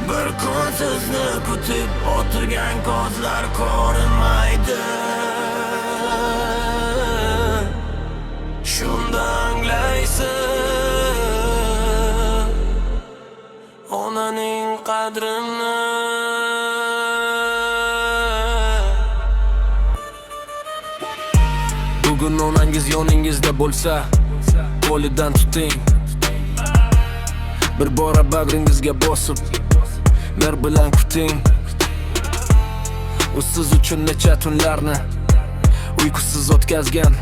Bir kun sizni kutib o'tirgan ko'zlar ko'rinmaydi. Shunda anglaysiz onaning qadrini. Bugun onangiz yoningizda bo'lsa, qo'lidan tuting. Bir bora bag'ringizga bosib, mehr bilan kuting. U siz uchun necha tunlarni uyqusiz o'tkazgan.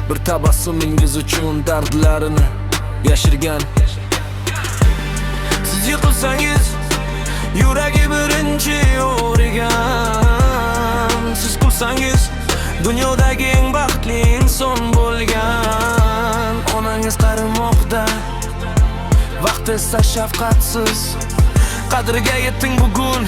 Bir tabassumingiz uchun dardlarini yashirgan. Siz yiqilsangiz, yuragi birinchi o'rigan. Siz kulsangiz, dunyodagi eng baxtli inson bo'lgan. Onangiz qarimoqda, vaqt esa shafqatsiz. Qadriga yeting bugun,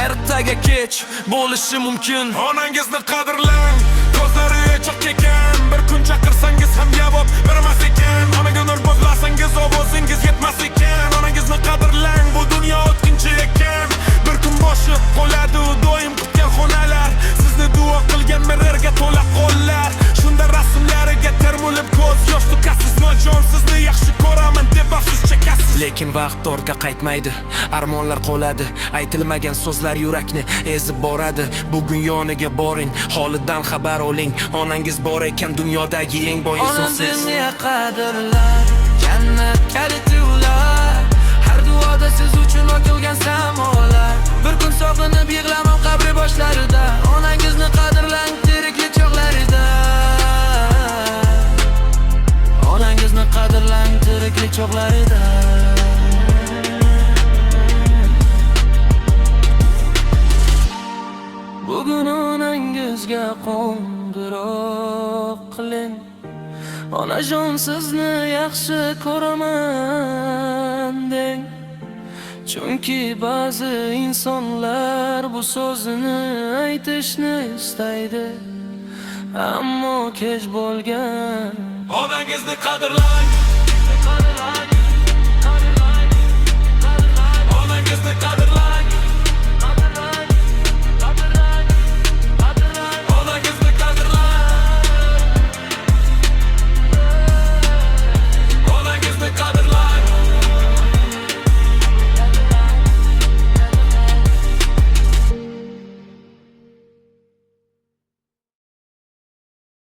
ertaga kech bo'lishi mumkin. Onangizni qadrlang, ko'zlari cho'q ekan. Bir kun chaqirsangiz ham javob bermas ekan. Onaga nur bog'lasangiz ovozingiz yetmas ekan. Onangizni qadrlang, bu dunyo o'tkinchi ekan. Bir kun boshi qoladi u doim kutgan xonalar. Sizni duo qilgan mirarga to'la qo'llar. Shunda rasmlariga termulib ko'z yosh to'kasiz. Nojon sizni yaxshi ko'raman deb afsus chekasiz. Lekin vaqt ortga qaytmaydi, armonlar qoladi. Aytilmagan so'zlar yurakni ezib boradi. Bugun yoniga boring, holidan xabar oling. Onangiz bor ekan dunyodagi eng boy inson siz. Onamni qadrlar, jannat kaliti ular. Har duoda siz uchun otilgan samolar. Bir kun sog'inib yig'lamam qabri boshlarida. Onangizni qadrlang tiriklik chog'larida. Onangizni qadrlang tiriklik chog'larida. Bugun onangizga qo'ng'iroq qiling. Onajon sizni yaxshi ko'raman deng. Chunki ba'zi insonlar bu so'zni aytishni istaydi, ammo kech bo'lgan. Onangizni qadrlang, onangizni qadrlang.